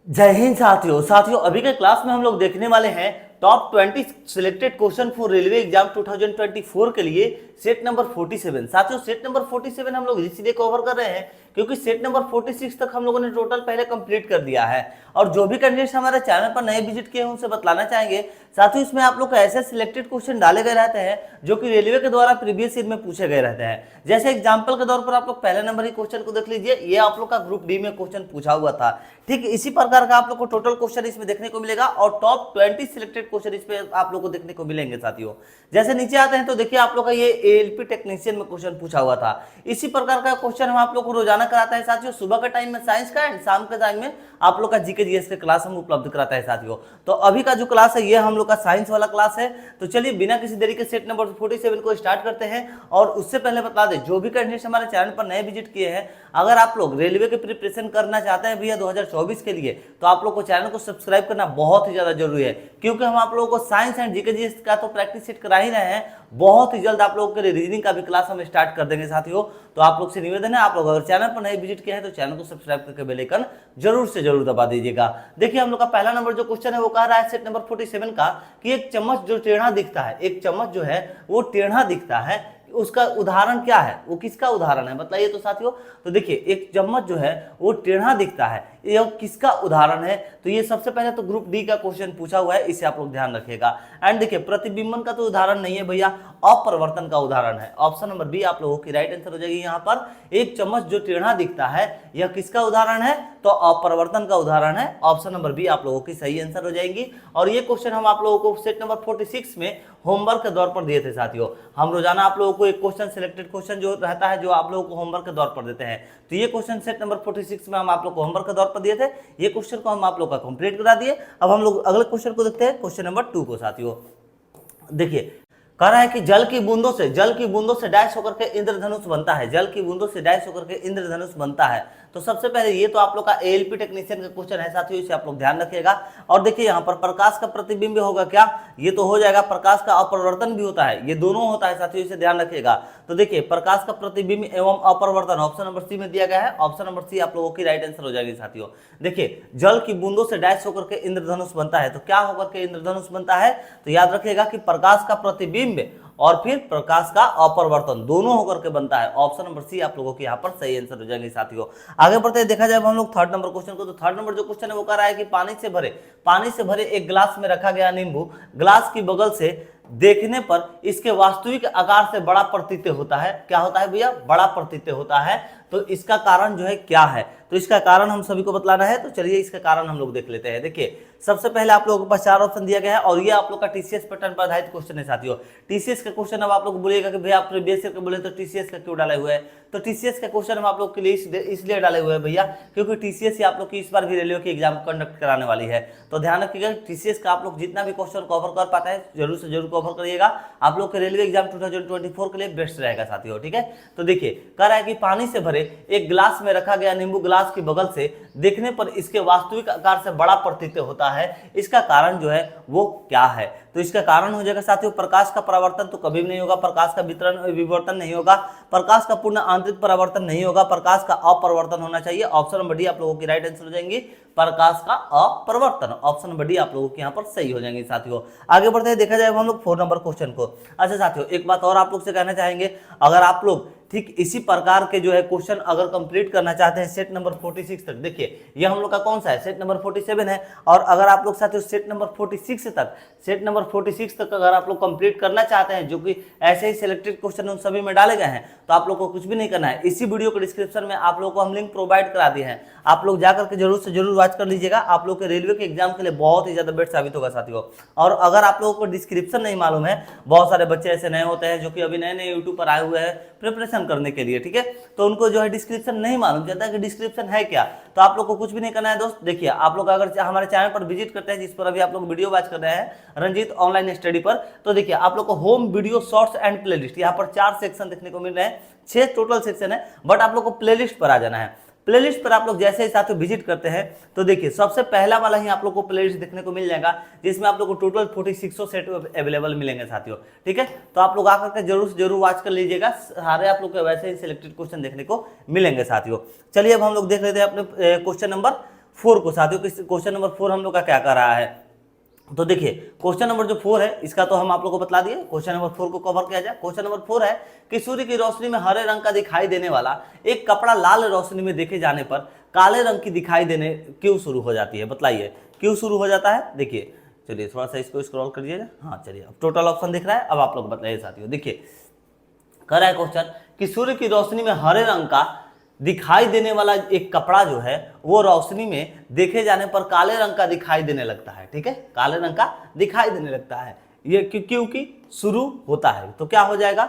जय हिंद साथियों। अभी के क्लास में हम लोग देखने वाले हैं top 20 selected question for railway exam 2024 के लिए सेट नंबर 47। साथियों सेट नंबर 47 हम लोग इसलिए कवर कर रहे हैं क्योंकि सेट नंबर 46 तक हम लोगों ने टोटल पहले कंप्लीट कर दिया है। और जो भी कैंडिडेट्स हमारे चैनल पर नए विजिट किए हैं उनसे बतलाना चाहेंगे साथियों, इसमें आप लोग को ऐसे सिलेक्टेड क्वेश्चन डाले गए रहते हैं जो कि रेलवे के द्वारा प्रीवियस ईयर में पूछे गए रहते हैं। जैसे एग्जाम्पल के तौर पर आप लोग पहले नंबर ही क्वेश्चन को देख लीजिए, ये आप लोग का ग्रुप डी में क्वेश्चन पूछा हुआ था। ठीक, इसी प्रकार का आप लोग को टोटल क्वेश्चन इसमें देखने को मिलेगा और टॉप 20 सिलेक्टेड क्वेश्चन इस पे आप लोग को देखने को मिलेंगे साथियों। जैसे नीचे आते हैं तो देखिए आप लोग का ये एएलपी टेक्नीशियन में क्वेश्चन पूछा हुआ था। इसी प्रकार का क्वेश्चन हम आप लोग को रोजाना कराता है साथियों। सुबह के टाइम में साइंस का एंड शाम के टाइम में आप लोग का जीके जीएस का क्लास हम उपलब्ध कराता है साथियों। तो अभी का जो क्लास है ये हम लोग का साइंस वाला क्लास है। तो चलिए बिना किसी देरी के सेट नंबर 47 को स्टार्ट करते हैं। और उससे पहले बता दें, जो भी कैंडिडेट्स हमारे चैनल पर नए विजिट किए हैं, अगर आप लोग रेलवे के प्रिपरेशन करना चाहते हैं भैया 2024 के लिए, तो आप लोग को चैनल को सब्सक्राइब करना बहुत ही ज्यादा जरूरी है। क्योंकि हम आप लोगों को साइंस एंड जीके जीएस का तो प्रैक्टिस सेट करा ही रहे हैं, बहुत ही जल्द आप लोगों के लिए रीजनिंग का भी क्लास हम स्टार्ट कर देंगे साथियों। तो आप लोग से निवेदन है, आप लोग अगर चैनल पर नए विजिट किए हैं तो चैनल को सब्सक्राइब करके बेल आइकन जरूर से जरूर दबा दीजिएगा। देखिए हम लोग का पहला नंबर जो क्वेश्चन है वो कह रहा है सेट नंबर 47 का कि एक चम्मच जो टेढ़ा दिखता है, एक चम्मच जो है वो टेढ़ा दिखता है, उसका उदाहरण क्या है, वो किसका उदाहरण है बताइए तो साथियों। तो देखिए एक चम्मच जो है वो टेढ़ा दिखता है, ये किसका उदाहरण है। तो ये सबसे पहले तो ग्रुप डी का क्वेश्चन पूछा हुआ है, इसे आप लोग ध्यान रखिएगा। एंड देखिए प्रतिबिंबन का तो उदाहरण नहीं है भैया, अपरिवर्तन का उदाहरण है। ऑप्शन नंबर बी आप लोगों की राइट आंसर हो जाएगी। यहाँ पर एक चम्मच जो टेढ़ा दिखता है यह किसका उदाहरण है, तो अपरिवर्तन का उदाहरण है। ऑप्शन नंबर बी आप लोगों की सही आंसर हो जाएगी। और ये क्वेश्चन हम आप लोगों को सेट नंबर 46 में होमवर्क के दौर पर दिए थे साथियों। हम रोजाना आप लोगों को एक क्वेश्चन सिलेक्टेड क्वेश्चन जो रहता है जो आप लोगों को होमवर्क के दौर पर देते हैं। तो ये क्वेश्चन सेट नंबर 46 में हम आप लोग को होमवर्क के दौर पर दिए थे, ये क्वेश्चन को हम आप लोग का कंप्लीट करा दिए। अब हम लोग अगले क्वेश्चन को देखते हैं, क्वेश्चन नंबर 2 को साथियों। देखिए कह रहा है कि जल की बूंदों से डैश होकर के इंद्रधनुष बनता है, जल की बूंदों से डैश होकर के इंद्रधनुष बनता है। तो सबसे पहले ये तो आप लोग का एएलपी टेक्नीशियन का क्वेश्चन है साथियों, इसे आप लोग ध्यान रखिएगा। और देखिए यहाँ पर प्रकाश का प्रतिबिंब होगा क्या, ये तो हो जाएगा। प्रकाश का अपरिवर्तन भी होता है, ये दोनों होता है साथियों, इसे ध्यान रखिएगा। तो देखिए प्रकाश का प्रतिबिंब एवं अपरिवर्तन ऑप्शन नंबर सी में दिया गया है। ऑप्शन नंबर सी आप लोगों की राइट आंसर हो जाएगी साथियों। देखिए जल की बूंदों से डैश होकर के इंद्रधनुष बनता है, तो क्या होकर के इंद्रधनुष बनता है, तो याद रखिएगा कि प्रकाश का प्रतिबिंब और फिर प्रकाश का अपरिवर्तन दोनों होकर के बनता है। ऑप्शन नंबर सी आप लोगों के यहाँ पर सही आंसर हो जाएंगे साथियों। आगे बढ़ते हैं, देखा जाए हम लोग थर्ड नंबर क्वेश्चन को। तो थर्ड नंबर जो क्वेश्चन है वो कह रहा है कि पानी से भरे एक गिलास में रखा गया नींबू ग्लास की बगल से देखने पर इसके वास्तविक आकार से बड़ा प्रतीत होता है। क्या होता है भैया, बड़ा प्रतीत होता है। तो इसका कारण जो है क्या है, तो इसका कारण हम सभी को बतलाना है। तो चलिए इसका कारण हम लोग देख लेते हैं। देखिए सबसे पहले आप लोगों के पास 4 ऑप्शन दिया गया है और ये आप लोग का टीसीएस पैटर्न पर आधारित क्वेश्चन है साथियों। टीसीएस का क्वेश्चन अब आप लोग बोलिएगा कि भैया आप प्रीवियस ईयर का बोले तो टीसीएस का क्यों डाले हुए हैं, तो टीसीएस का क्वेश्चन हम आप लोग के लिए इसलिए डाले हुए हैं भैया क्योंकि टीसीएस ही आप लोग की इस बार भी रेलवे की एग्जाम कंडक्ट कराने वाली है। तो ध्यान रखिएगा टीसीएस का आप लोग जितना भी क्वेश्चन कवर कर पाता है जरूर से जरूर कवर करिएगा, आप लोग के रेलवे एग्जाम 2024 के लिए बेस्ट रहेगा साथियों। ठीक है, तो देखिए कह रहा है कि पानी से भरे एक गिलास में रखा गया नींबू ग्लास की बगल से देखने पर इसके वास्तविक आकार से बड़ा प्रतीत होता है, इसका कारण जो है वो क्या है। तो इसका कारण हो जाएगा साथियों प्रकाश का परावर्तन तो कभी भी नहीं होगा, प्रकाश का विवर्तन नहीं होगा, प्रकाश का पूर्ण आंतरिक परावर्तन नहीं होगा, प्रकाश का अपरिवर्तन होना चाहिए। ऑप्शन नंबर डी आप लोगों की राइट आंसर हो जाएंगी, प्रकाश का अपरिवर्तन। ऑप्शन नंबर डी आप लोगों के यहाँ पर सही हो जाएंगे साथियों। आगे बढ़ते हैं, देखा जाए हम लोग 4 नंबर क्वेश्चन को। अच्छा साथियों एक बात और आप लोग से कहना चाहेंगे, अगर आप लोग ठीक इसी प्रकार के जो है क्वेश्चन अगर कंप्लीट करना चाहते हैं सेट नंबर 46 तक, देखिए ये हम लोग का कौन सा है, सेट नंबर 47 है। और अगर आप लोग साथियों सेट नंबर 46 तक अगर आप लोग कंप्लीट करना चाहते हैं, जो कि ऐसे ही सिलेक्टेड क्वेश्चन उन सभी में डाले गए हैं, तो आप लोग को कुछ भी नहीं करना है। इसी वीडियो के डिस्क्रिप्शन में आप लोग को हम लिंक प्रोवाइड करा दिए हैं, आप लोग जाकर के जरूर से जरूर वॉच कर लीजिएगा। आप लोग के रेलवे के एग्जाम के लिए बहुत ही ज्यादा बेस्ट साबित होगा साथियों। और अगर आप लोगों को डिस्क्रिप्शन नहीं मालूम है, बहुत सारे बच्चे ऐसे नए होते हैं जो कि अभी नए नए यूट्यूब पर आए हुए हैं प्रिपरेशन करने के लिए, ठीक है, तो उनको जो है डिस्क्रिप्शन नहीं मालूम चलता है कि डिस्क्रिप्शन है क्या। तो आप लोग को कुछ भी नहीं करना है दोस्त। देखिए आप लोग अगर हमारे चैनल पर विजिट करते हैं, जिस पर अभी आप लोग वीडियो वॉच कर रहे हैं रंजीत ऑनलाइन स्टडी पर, तो देखिए आप लोग को home video shorts and playlist यहाँ पर 4 सेक्शन देखने को मिल रहे हैं, 6 टोटल सेक्शन है, बट आप लोग को प्लेलिस्ट पर आ जाना है। प्लेलिस्ट पर आप लोग जैसे ही साथियों विजिट करते हैं तो देखिए सबसे पहला वाला ही आप लोग को प्लेलिस्ट देखने को मिल जाएगा, जिसमें आप लोग को टोटल 46 सेट अवेलेबल मिलेंगे साथियों। ठीक है, तो आप लोग आकर के जरूर से जरूर वॉच कर लीजिएगा, सारे आप लोग को वैसे ही सिलेक्टेड क्वेश्चन देखने को मिलेंगे साथियों। चलिए अब हम लोग देख लेते हैं अपने क्वेश्चन नंबर 4 को साथियों, क्वेश्चन नंबर 4 हम लोग का क्या कर रहा है, तो देखिए क्वेश्चन नंबर जो 4 है इसका तो हम आप लोगों को बतला दिए। क्वेश्चन नंबर 4 को कवर किया जाए। क्वेश्चन नंबर 4 है कि सूर्य की रोशनी में हरे रंग का दिखाई देने वाला एक कपड़ा लाल रोशनी में देखे जाने पर काले रंग की दिखाई देने क्यों शुरू हो जाती है, बतलाइए क्यों शुरू हो जाता है। देखिए चलिए थोड़ा सा इसको स्क्रॉल कर दीजिएगा। हाँ चलिए अब टोटल ऑप्शन दिख रहा है, अब आप लोग बताइए साथियों। देखिए कर रहा है क्वेश्चन कि सूर्य की रोशनी में हरे रंग का दिखाई देने वाला एक कपड़ा जो है वो रोशनी में देखे जाने पर काले रंग का दिखाई देने लगता है। ठीक है, काले रंग का दिखाई देने लगता है, ये क्योंकि शुरू होता है। तो क्या हो जाएगा,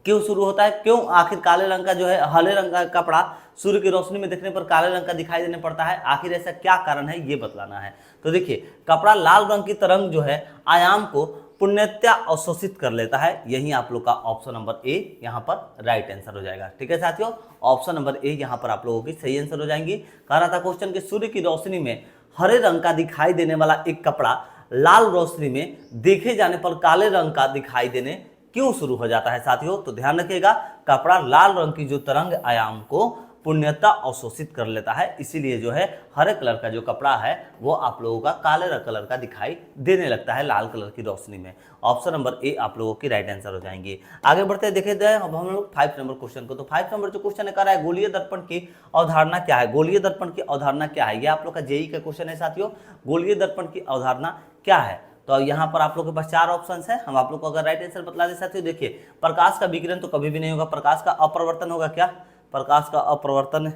क्यों शुरू होता है, क्यों आखिर काले रंग का जो है हरे रंग का कपड़ा सूर्य की रोशनी में देखने पर काले रंग का दिखाई देने पड़ता है, आखिर ऐसा क्या कारण है ये बतलाना है। तो देखिए कपड़ा लाल रंग की तरंग जो है आयाम को पूर्णतया अवशोषित कर लेता है, यही आप लोग का ऑप्शन नंबर ए यहाँ पर राइट आंसर हो जाएगा। ठीक है साथियों, ऑप्शन नंबर ए यहाँ पर आप लोगों की सही आंसर हो जाएंगी। कह रहा था क्वेश्चन कि सूर्य की रोशनी में हरे रंग का दिखाई देने वाला एक कपड़ा लाल रोशनी में देखे जाने पर काले रंग का दिखाई देने क्यों शुरू हो जाता है साथियों। तो ध्यान रखिएगा, कपड़ा लाल रंग की जो तरंग आयाम को पूर्णतः अवशोषित कर लेता है, इसीलिए जो है हरे कलर का जो कपड़ा है वो आप लोगों का काले कलर का दिखाई देने लगता है लाल कलर की रोशनी में। ऑप्शन नंबर ए आप लोगों की राइट आंसर हो जाएंगे। आगे बढ़ते देखे अब हम लोग 5 नंबर क्वेश्चन को। तो 5 नंबर जो क्वेश्चन है कर रहा है गोलीय दर्पण की अवधारणा क्या है। गोलीय दर्पण की अवधारणा क्या है, ये आप लोग का जेई का क्वेश्चन है साथियों। गोलीय दर्पण की अवधारणा क्या है, तो यहाँ पर आप लोग के पास 4 ऑप्शंस है, हम आप लोग को अगर राइट आंसर बतला दे साथियों। देखिए प्रकाश का विकिरण तो कभी भी नहीं होगा, प्रकाश का अपरिवर्तन होगा क्या, प्रकाश का अपरिवर्तन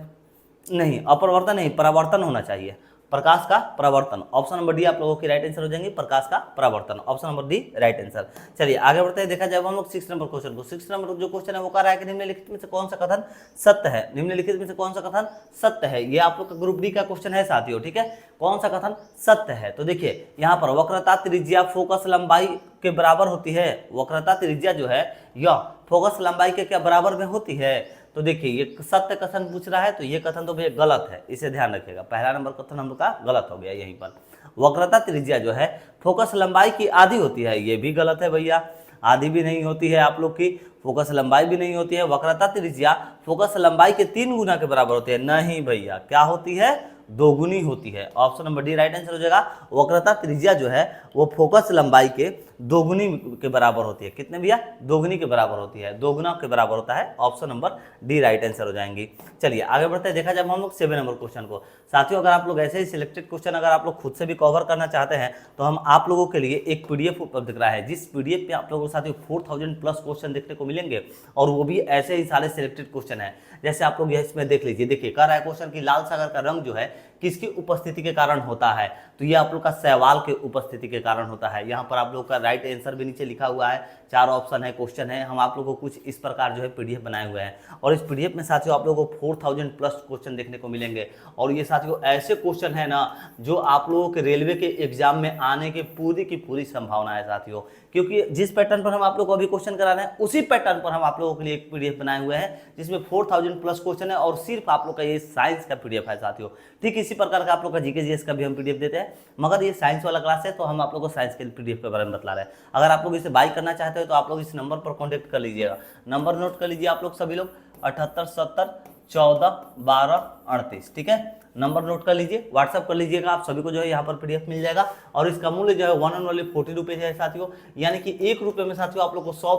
नहीं, अपरिवर्तन नहीं परावर्तन होना चाहिए, प्रकाश का परावर्तन। ऑप्शन नंबर डी आप लोगों की राइट आंसर हो जाएंगे, प्रकाश का परावर्तन, option number D right answer. चलिए आगे बढ़ते हैं, देखा जाए हम लोग 6 नंबर क्वेश्चन को। 6 नंबर जो क्वेश्चन है वो कह रहा है कि निम्नलिखित में से कौन सा कथन सत्य है, निम्नलिखित में से कौन सा कथन सत्य है। ये आप लोग का ग्रुप डी का क्वेश्चन है साथियों। ठीक है, कौन सा कथन सत्य है, तो देखिए यहाँ पर वक्रता त्रिज्या फोकस लंबाई के बराबर होती है। वक्रता त्रिज्या जो है यह फोकस लंबाई के क्या बराबर में होती है। तो देखिए ये सत्य कथन पूछ रहा है, तो ये कथन तो भैया गलत है, इसे ध्यान रखिएगा। पहला नंबर कथन हम लोग का गलत हो गया यहीं पर। वक्रता त्रिज्या जो है फोकस लंबाई की आधी होती है, ये भी गलत है भैया, आधी भी नहीं होती है आप लोग की, फोकस लंबाई भी नहीं होती है। वक्रता त्रिज्या फोकस लंबाई के 3 गुना के बराबर होती है, नहीं भैया क्या होती है, दोगुनी होती है। Option number D right answer हो जाएगा। वक्रता त्रिज्या जो है वो फोकस लंबाई के दोगुनी के बराबर होती है, कितने भैया, दोगुनी के बराबर होती है, दोगुना के बराबर होता है। Option number D right answer हो जाएंगी। चलिए आगे बढ़ते हैं, देखा जब हम लोग 7 नंबर क्वेश्चन को। साथियों अगर आप लोग ऐसे ही सिलेक्टेड क्वेश्चन अगर आप लोग खुद से भी कवर करना चाहते हैं तो हम आप लोगों के लिए एक पीडीएफ उपलब्ध करा है, जिस पीडीएफ पे आप लोगों को साथियों 4000 प्लस क्वेश्चन देखने को मिलेंगे, और वो भी ऐसे ही सारे सिलेक्टेड क्वेश्चन है। जैसे आप लोग इसमें देख लीजिए, देखिए कह रहा है क्वेश्चन की लाल सागर का रंग जो है किसकी उपस्थिति के कारण होता है, तो ये आप लोग का शैवाल के उपस्थिति के कारण होता है। यहाँ पर आप लोग का राइट आंसर भी नीचे लिखा हुआ है, 4 ऑप्शन है, क्वेश्चन है। हम आप लोगों को कुछ इस प्रकार जो है पीडीएफ बनाए हुए हैं, और इस पीडीएफ में साथियों आप लोगों को 4000 प्लस क्वेश्चन देखने को मिलेंगे। और ये साथियों ऐसे क्वेश्चन है ना जो आप लोगों के रेलवे के एग्जाम में आने की पूरी संभावना है साथियों, क्योंकि जिस पैटर्न पर हम आप लोग को अभी क्वेश्चन करा रहे हैं उसी पैटर्न पर हम आप लोगों के लिए एक पीडीएफ बनाए हुए हैं, जिसमें 4000 प्लस क्वेश्चन है, और सिर्फ आप लोग का ये साइंस का पीडीएफ है साथियों। ठीक इसी प्रकार का आप लोग का जीके जीएस का भी हम पीडीएफ देते हैं, मगर ये साइंस वाला क्लास है तो हम आप लोग को साइंस के पीडीएफ के बारे में बतला रहे हैं। अगर आप लोग इसे बाई करना चाहते हो तो आप लोग इस नंबर पर कॉन्टेक्ट कर लीजिएगा, नंबर नोट कर लीजिए आप लोग सभी लोग, 78 70 14 12 38। ठीक है, नंबर नोट कर लीजिए, व्हाट्सअप कर लीजिएगा, आप सभी को जो है यहाँ पर पीडीएफ मिल जाएगा। और इसका मूल्य जो है 1 एंड ओनली 40 रुपीज है साथियों, यानी कि 1 रुपये में साथियों आप लोग को 100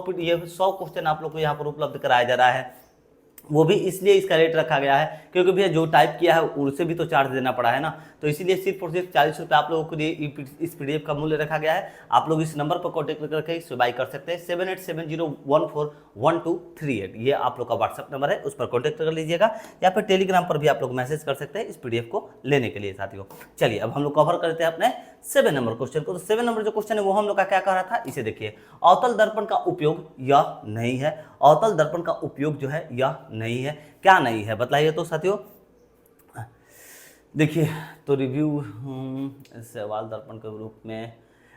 क्वेश्चन आप लोग को यहाँ पर उपलब्ध कराया जा रहा है। वो भी इसलिए इसका रेट रखा गया है क्योंकि भैया जो टाइप किया है उसे भी तो चार्ज देना पड़ा है ना, तो इसीलिए सिर्फ और सिर्फ 40 रुपये आप लोगों को इस पीडीएफ का मूल्य रखा गया है। आप लोग इस नंबर पर कॉन्टेक्ट करके इसे बाई कर सकते हैं, 7870141238, ये आप लोग का व्हाट्सअप नंबर है, उस पर कॉन्टेक्ट कर लीजिएगा, या फिर टेलीग्राम पर भी आप लोग मैसेज कर सकते हैं इस पीडीएफ को लेने के लिए साथियों। चलिए अब हम लोग कवर करते हैं अपने 7 नंबर क्वेश्चन को। तो 7 नंबर जो क्वेश्चन है वो हम लोग का क्या कह रहा था, इसे देखिए, अवतल दर्पण का उपयोग यह नहीं है, अवतल दर्पण का उपयोग जो है यह नहीं है, क्या नहीं है बताइए तो साथियों। देखिए तो रिव्यू सवाल दर्पण के रूप में,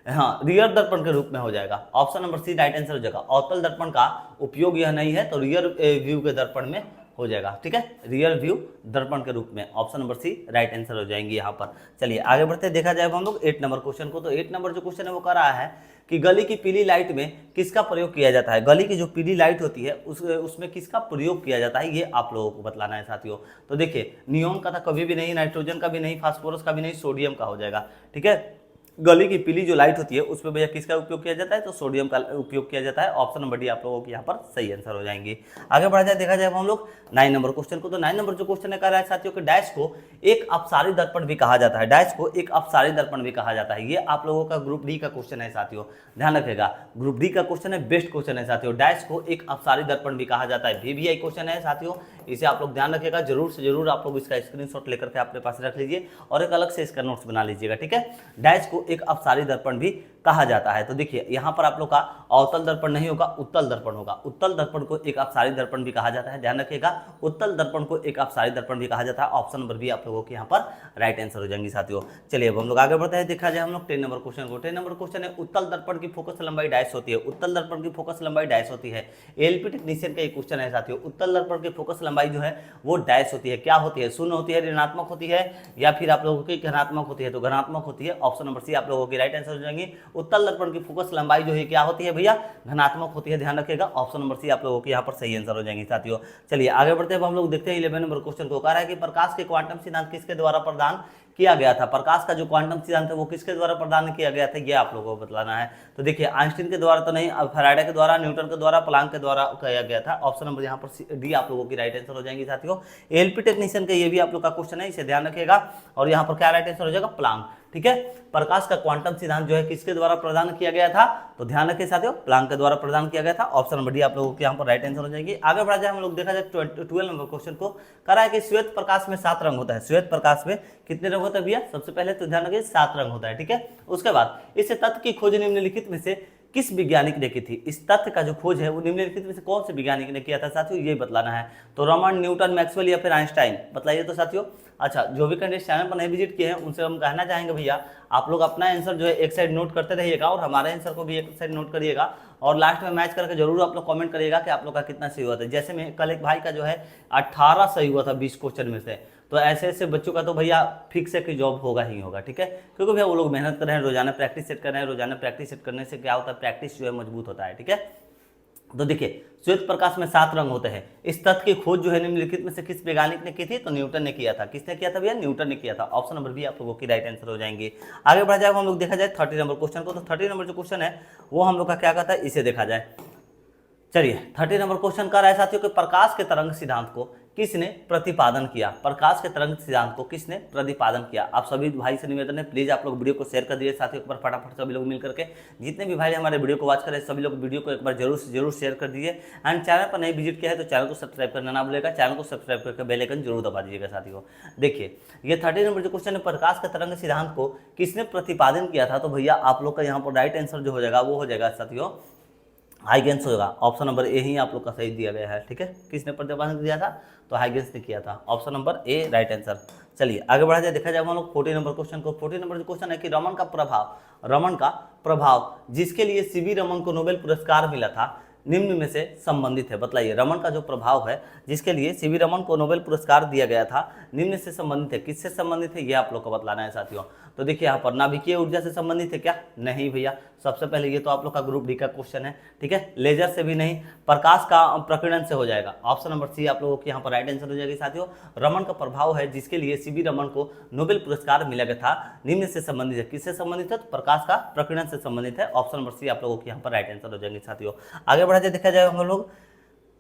हाँ रियर दर्पण के रूप में हो जाएगा, option number C right answer हो जाएगा। अवतल दर्पण का उपयोग यह नहीं है तो रियर व्यू के दर्पण में हो जाएगा, ठीक है, रियर व्यू दर्पण के रूप में। Option number C right answer हो जाएंगे यहाँ पर। चलिए आगे बढ़ते हैं, देखा जाए हम लोग 8 नंबर क्वेश्चन को। तो 8 नंबर जो क्वेश्चन है वो कह रहा है कि गली की पीली लाइट में किसका प्रयोग किया जाता है। गली की जो पीली लाइट होती है उसमें किसका प्रयोग किया जाता है, ये आप लोगों को बतलाना है साथियों। तो देखिए नियोन का था कभी भी नहीं, नाइट्रोजन का भी नहीं, फास्फोरस का भी नहीं, सोडियम का हो जाएगा, ठीक है। गली की पीली जो लाइट होती है उसमें भैया किसका उपयोग किया जाता है, तो सोडियम का उपयोग किया जाता है। ऑप्शन नंबर डी आप लोगों के यहाँ पर सही आंसर हो जाएंगे। आगे बढ़ा जाए, देखा जाए हम लोग 9 नंबर क्वेश्चन को। तो 9 नंबर जो क्वेश्चन है कह रहा है साथियों कि डैश को एक अपसारी दर्पण भी कहा जाता है। डैश को एक अपसारी दर्पण भी कहा जाता है। ये आप लोगों का ग्रुप डी का क्वेश्चन है साथियों, ध्यान रखिएगा, ग्रुप डी का क्वेश्चन है, बेस्ट क्वेश्चन है साथियों। डैश को एक अपसारी दर्पण भी कहा जाता है, VVI क्वेश्चन है साथियों, इसे आप लोग ध्यान रखिएगा। जरूर से जरूर आप लोग इसका स्क्रीनशॉट लेकर के अपने पास रख लीजिए और एक अलग से इसका नोट्स बना लीजिएगा, ठीक है। डैश को एक अपसारी दर्पण भी कहा जाता है। तो देखिए यहाँ पर आप लोग का अवतल दर्पण नहीं होगा, उत्तल दर्पण होगा। उत्तल दर्पण को एक अपसारी दर्पण भी कहा जाता है, ध्यान रखिएगा, उत्तल दर्पण को एक अपसारी दर्पण भी कहा जाता है। ऑप्शन नंबर बी आप लोगों के यहाँ पर राइट आंसर हो जाएंगे साथियों। चलिए अब हम लोग आगे बढ़ते हैं, देखा जाए हम लोग 10 नंबर क्वेश्चन को। 10 नंबर क्वेश्चन है उत्तल दर्पण की फोकस लंबाई डैश होती है। उत्तल दर्पण की फोकस लंबाई डैश होती है। एलपी टेक्नीशियन का एक क्वेश्चन है साथियों, उत्तल दर्पण की फोकस लंबाई जो है वो डैश होती है। क्या होती है, शून्य होती है, ऋणात्मक होती है, या फिर आप लोगों की धनात्मक होती है, तो धनात्मक होती है। ऑप्शन नंबर सी आप लोगों की राइट आंसर हो जाएंगे। उत्तल दर्पण की फोकस लंबाई जो है क्या होती है भैया, धनात्मक होती है, ध्यान रखिएगा। ऑप्शन नंबर सी आप लोगों के यहाँ पर सही आंसर हो जाएंगे साथियों। चलिए आगे बढ़ते हैं, हम लोग देखते हैं 11 नंबर क्वेश्चन को। कह रहा है कि प्रकाश के क्वांटम सिद्धांत किसके द्वारा प्रदान किया गया था। प्रकाश का जो क्वांटम सिद्धांत है वो किसके द्वारा प्रदान किया गया था, ये आप लोगों को बतलाना है। तो देखिए आइंस्टीन के द्वारा तो नहीं, फैराडे के द्वारा, न्यूटन के द्वारा, प्लांक के द्वारा किया गया था। ऑप्शन नंबर यहाँ पर डी आप लोगों की राइट आंसर हो जाएंगी साथियों। एलपी टेक्नीशियन का ये भी आप लोग का क्वेश्चन है, इसे ध्यान रखिएगा। और यहाँ पर क्या राइट आंसर हो जाएगा, प्लांक, ठीक है। प्रकाश का क्वांटम सिद्धांत जो है किसके द्वारा प्रदान किया गया था, तो ध्यान रखिए साथियों, प्लांक के द्वारा प्रदान किया गया था। ऑप्शन नंबर डी आप लोगों के यहाँ पर राइट आंसर हो जाएगी। आगे बढ़ा जाए हम लोग, देखा जाए 12 नंबर क्वेश्चन को। कह रहा है कि श्वेत प्रकाश में 7 रंग होता है। श्वेत प्रकाश में कितने रंग होते हैं भैया, सबसे पहले तो ध्यान रखिए 7 रंग होता है, ठीक है। उसके बाद इस तथ्य की खोज निम्नलिखित में से किस वैज्ञानिक ने की थी। इस तथ्य का जो खोज है वो निम्नलिखित में से कौन से वैज्ञानिक ने किया था साथियों, ये बतलाना है। तो रमन, न्यूटन, मैक्सवेल या फिर आइंस्टाइन, बताइए तो साथियों। अच्छा, जो भी कैंडिडेट चैनल पर नहीं विजिट किए हैं उनसे हम कहना चाहेंगे भैया आप लोग अपना आंसर जो है एक साइड नोट करते रहिएगा और हमारे आंसर को भी एक साइड नोट करिएगा और लास्ट में मैच करके जरूर आप लोग कमेंट करिएगा कि आप लोग का कितना सही हुआ था। जैसे में कल एक भाई का जो है 18 सही हुआ था 20 क्वेश्चन में से, तो ऐसे ऐसे बच्चों का तो भैया फिक्स है कि जॉब होगा ही होगा, ठीक है। क्योंकि भैया वो लोग मेहनत कर रहे हैं, रोजाना प्रैक्टिस सेट कर रहे हैं। रोजाना प्रैक्टिस सेट करने से क्या होता है, प्रैक्टिस जो है मजबूत होता है, ठीक है। तो देखिए श्वेत प्रकाश में 7 रंग होते हैं। इस तथ्य की खोज जो है निम्नलिखित में से किस वैज्ञानिक ने की थी, तो न्यूटन ने किया था। किसने किया था भैया, न्यूटन ने किया था। ऑप्शन नंबर बी आप लोगों की राइट आंसर हो जाएंगे। आगे बढ़ जाएगा हम लोग, देखा जाए 30 नंबर क्वेश्चन को। तो 30 नंबर जो क्वेश्चन है वो हम लोग का क्या कहता है, इसे देखा जाए। चलिए 30 नंबर क्वेश्चन कर रहा है साथियों कि प्रकाश के तरंग सिद्धांत को किसने प्रतिपादन किया। प्रकाश के तरंग सिद्धांत को किसने प्रतिपादन किया। आप सभी भाई से निवेदन है, प्लीज आप लोग वीडियो को शेयर कर दीजिए साथियों, एक बार फटाफट सभी लोग मिल करके, जितने भी भाई हमारे वीडियो को वॉच करें सभी लोग वीडियो को एक बार जरूर से जरूर शेयर कर दीजिए। एंड चैनल पर नहीं विजिट किया है तो चैनल को सब्सक्राइब करना ना भूलेगा, चैनल को सब्सक्राइब करके बेल आइकन जरूर दबा दीजिएगा साथियों। देखिए ये 30 नंबर जो क्वेश्चन है, प्रकाश के तरंग सिद्धांत को किसने प्रतिपादन किया था, तो भैया आप लोग का यहाँ पर राइट आंसर जो हो जाएगा वो हो जाएगा साथियों हाइगेंस होगा। ऑप्शन नंबर ए ही आप लोग का सही दिया गया है, ठीक है। किसने प्रतिपादन किया था, तो हाइगेंस ने किया था। Option number A right answer. चलिए आगे बढ़ा जाए, देखा जाए हम लोग 40 नंबर क्वेश्चन को। 40 नंबर जो क्वेश्चन है कि रमन का प्रभाव जिसके लिए सीवी रमन को नोबेल पुरस्कार मिला था निम्न में से संबंधित है। बतलाइए रमन का जो प्रभाव है जिसके लिए सीवी रमन को नोबेल पुरस्कार दिया गया था निम्न से संबंधित है। किससे संबंधित है ये आप लोग को बतलाना है साथियों। तो देखिए यहाँ पर नाभिकीय ऊर्जा से संबंधित है क्या, नहीं भैया। सबसे पहले ये तो आप लोग का ग्रुप डी का क्वेश्चन है, ठीक है। लेजर से भी नहीं, प्रकाश का प्रकीर्णन से हो जाएगा। ऑप्शन नंबर सी आप लोगों के यहाँ पर राइट आंसर हो जाएगी साथियों। रमन का प्रभाव है जिसके लिए सीवी रमन को नोबेल पुरस्कार मिला गया था निम्न से संबंधित है। किससे संबंधित है, तो प्रकाश का प्रकीर्णन से संबंधित है। ऑप्शन नंबर सी आप लोगों के यहाँ पर राइट आंसर हो जाएंगे साथियों। आगे बढ़ा जाए, देखा जाए हम लोग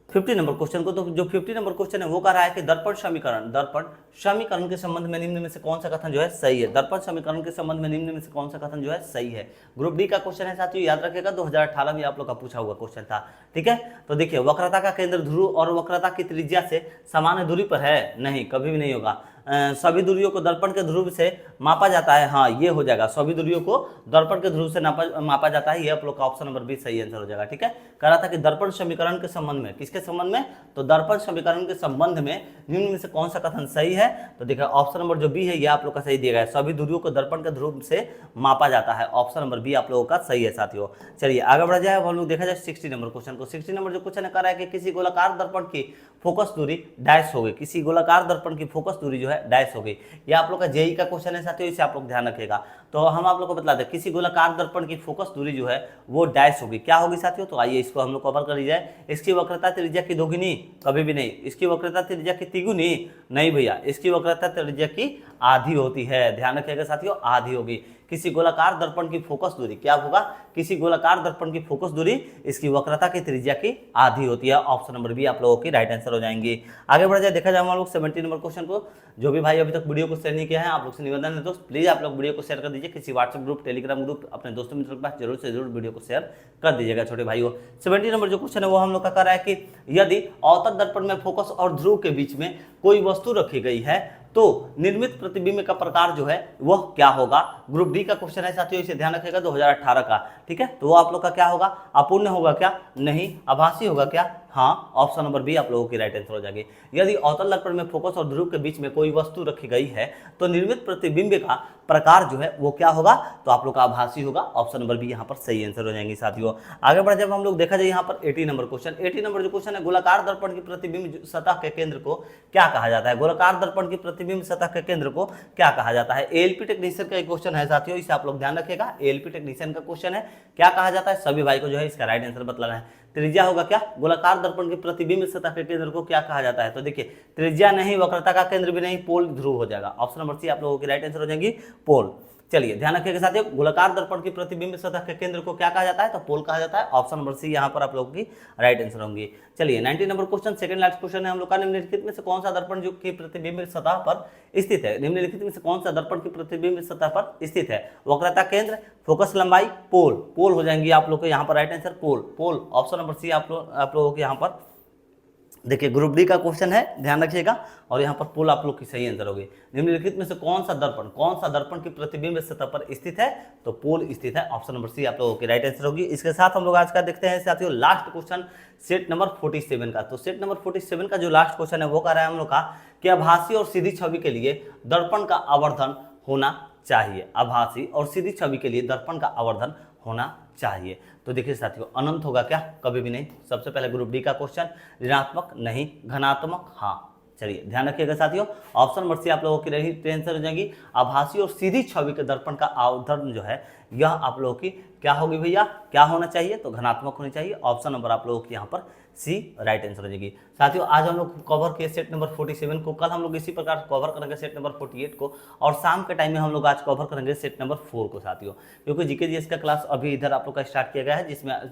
50 नंबर क्वेश्चन को। तो जो 50 नंबर क्वेश्चन है वो कह रहा है कि दर्पण समीकरण के संबंध में निम्न में से कौन सा कथन जो है सही है। दर्पण समीकरण के संबंध में निम्न में से कौन सा कथन जो है सही है। ग्रुप डी का क्वेश्चन है साथियों, याद रखिएगा 2018 में आप लोग का पूछा हुआ क्वेश्चन था, ठीक है। तो देखिए वक्रता का केंद्र ध्रुव और वक्रता की त्रिज्या से समान दूरी पर है, नहीं कभी भी नहीं होगा। सभी दूरियों को दर्पण के ध्रुव से मापा जाता है, हाँ ये हो जाएगा। सभी दूरियों को दर्पण के ध्रुव से मापा जाता है, ये आप लोग का ऑप्शन नंबर बी सही आंसर हो जाएगा, ठीक है। कह रहा था कि दर्पण समीकरण के संबंध में, किसके संबंध में, तो दर्पण समीकरण के संबंध में निम्न में से कौन सा कथन सही है। तो देखिए ऑप्शन नंबर जो बी है ये आप लोग का सही दिया गया है। सभी दूरियों को दर्पण के ध्रुव से मापा जाता है। ऑप्शन नंबर बी आप लोगों का सही है साथियों। चलिए आगे बढ़ा जाए, हम लोग देखा जाए 60 नंबर क्वेश्चन को। 60 नंबर जो क्वेश्चन कह रहा है कि किसी गोलाकार दर्पण की फोकस दूरी डैश हो गई, किसी गोलाकार दर्पण की फोकस दूरी जो है डैश हो गई। ये आप लोग का जेई का क्वेश्चन है साथियों, इसे आप लोग ध्यान रखिएगा। तो हम आप लोग को बता दें किसी गोलाकार दर्पण की फोकस दूरी जो है वो डैश होगी, क्या होगी साथियों? तो आइए इसको हम लोग कवर कर ली जाए। इसकी वक्रता त्रिज्या की दोगुनी, कभी भी नहीं। इसकी वक्रता त्रिज्या की तिगुनी, नहीं भैया, इसकी वक्रता त्रिज्या की आधी होती है, ध्यान रखिएगा साथियों, आधी होगी। किसी गोलाकार दर्पण की फोकस दूरी क्या होगा? किसी गोलाकार दर्पण की फोकस दूरी इसकी वक्रता की त्रिज्या की आधी होती है। ऑप्शन नंबर बी आप लोगों की राइट आंसर हो जाएंगी। आगे बढ़ जाए, देखा जाए हम लोग 17 नंबर क्वेश्चन को। जो भी भाई अभी तक वीडियो को शेयर नहीं किया है, आप लोग से निवेदन है दोस्त, प्लीज आप लोग वीडियो को शेयर कर दीजिए। किसी व्हाट्सएप ग्रुप, टेलीग्राम ग्रुप, अपने दोस्तों मित्रों के पास जरूर से जरूर वीडियो को शेयर कर दीजिएगा छोटे भाइयों। 17 नंबर जो क्वेश्चन है वो हम लोग का कर रहा है कि यदि अवतल दर्पण में फोकस और ध्रुव के बीच में कोई वस्तु रखी गई है तो निर्मित प्रतिबिंब का प्रकार जो है वह क्या होगा? ग्रुप डी का क्वेश्चन है साथियों, इसे ध्यान रखिएगा, 2018 का। ठीक है, तो वो आप लोग का क्या होगा? अपूर्ण होगा क्या? नहीं। आभासी होगा क्या? हाँ। ऑप्शन नंबर बी आप लोगों की राइट आंसर हो जाएगी। यदि अवतल दर्पण में फोकस और ध्रुव के बीच में कोई वस्तु रखी गई है तो निर्मित प्रतिबिंब का प्रकार जो है वो क्या होगा? तो आप लोग का आभासी होगा। ऑप्शन नंबर बी यहाँ पर सही आंसर हो जाएंगे साथियों। आगे बढ़ जब हम लोग देखा जाए यहाँ पर 80 नंबर क्वेश्चन। 80 नंबर जो क्वेश्चन है, गोलाकार दर्पण की प्रतिबिंब सतह के केंद्र को क्या कहा जाता है? गोलाकार दर्पण की प्रतिबिंब सतह के केंद्र को क्या कहा जाता है? एएलपी टेक्नीशियन का एक क्वेश्चन है साथियों, इसे आप लोग ध्यान रखिएगा। एएलपी टेक्नीशियन का क्वेश्चन है, क्या कहा जाता है? सभी भाई को जो है इसका राइट आंसर बतलाना है। त्रिज्या होगा क्या? गोलाकार दर्पण की प्रतिबिंब सतह के केंद्र को क्या कहा जाता है? तो देखिए, त्रिज्या नहीं, वक्रता का केंद्र भी नहीं, पोल ध्रुव हो जाएगा। ऑप्शन नंबर सी आप लोगों की राइट आंसर हो जाएगी, पोल। चलिए ध्यान रखिएगा साथियों, गोलाकार दर्पण की प्रतिबिंब सतह के केंद्र को क्या कहा जाता है? तो पोल कहा जाता है। ऑप्शन नंबर सी यहाँ पर आप लोगों की राइट आंसर होंगी। चलिए 90 number question, second last question है हम लोग का। निम्नलिखित में से कौन सा दर्पण जो की प्रतिबिंब सतह पर स्थित है? निम्नलिखित में से कौन सा दर्पण की प्रतिबिंब सतह पर स्थित है? वक्रता केंद्र, फोकस लंबाई, पोल। पोल हो जाएंगी आप लोग के यहाँ पर राइट आंसर, पोल। पोल ऑप्शन नंबर सी आप लोगों के यहाँ पर देखिए, ग्रुप डी का क्वेश्चन है, ध्यान रखिएगा। और यहाँ पर पोल आप लोग की सही आंसर होगी। निम्नलिखित में से कौन सा दर्पण की प्रतिबिंब सतह पर स्थित है? तो पोल स्थित है। ऑप्शन नंबर सी आप लोगों की राइट आंसर होगी। इसके साथ हम लोग आज का देखते हैं साथियों लास्ट क्वेश्चन, सेट नंबर 47 का। तो सेट नंबर 47 का जो लास्ट क्वेश्चन है वो कह रहा है हम लोग का कि आभासी और सीधी छवि के लिए दर्पण का आवर्धन होना चाहिए। आभासी और सीधी छवि के लिए दर्पण का आवर्धन होना चाहिए। तो देखिए साथियों, अनंत होगा क्या? कभी भी नहीं। सबसे पहले ग्रुप डी का क्वेश्चन, ऋणात्मक नहीं, धनात्मक हाँ। चलिए ध्यान रखिएगा साथियों, ऑप्शन नंबर सी आप लोगों की रही आंसर हो जाएगी। आभासी और सीधी छवि के दर्पण का आवर्धन जो है यह आप लोगों की क्या होगी भैया? क्या होना चाहिए? तो धनात्मक होनी चाहिए। ऑप्शन नंबर आप लोगों की यहाँ पर सी राइट आंसर हो जाएगी। साथियों आज हम लोग कवर किए सेट नंबर 47 को, कल हम लोग इसी प्रकार कवर करेंगे सेट नंबर 48 को, और शाम के टाइम में हम लोग आज कवर करेंगे सेट नंबर 4 को साथियों। क्योंकि जीके जीएस का क्लास अभी इधर आप लोग का स्टार्ट किया गया है,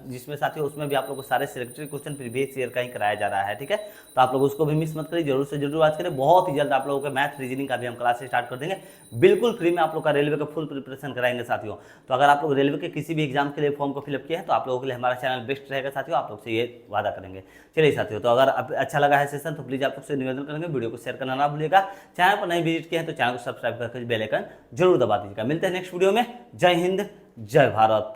जिसमें साथियों उसमें भी आप लोग को सारे सिलेक्टेड क्वेश्चन प्रीवियस ईयर का ही कराया जा रहा है। ठीक है, तो आप लोग उसको भी मिस मत करिए, जरूर से जरूर आज करें। बहुत ही जल्द आप लोगों का मैथ रीजनिंग का भी हम क्लास स्टार्ट कर देंगे, बिल्कुल फ्री में आप लोग का रेलवे का फुल प्रिपरेशन कराएंगे साथियों। तो अगर आप लोग रेलवे के किसी भी एग्जाम के लिए फॉर्म को फिलअप किया है तो आप लोगों के लिए हमारा चैनल बेस्ट रहेगा साथियों, आप लोग से ये वादा करेंगे। चलिए साथियों, तो अगर अच्छा लगा है सेशन तो प्लीज आप लोग से निवेदन करेंगे वीडियो को शेयर करना ना भूलिएगा। चैनल पर नहीं विजिट किया है तो चैनल को सब्सक्राइब करके बेल आइकन जरूर दबा दीजिएगा। मिलते हैं नेक्स्ट वीडियो में। जय हिंद, जय भारत।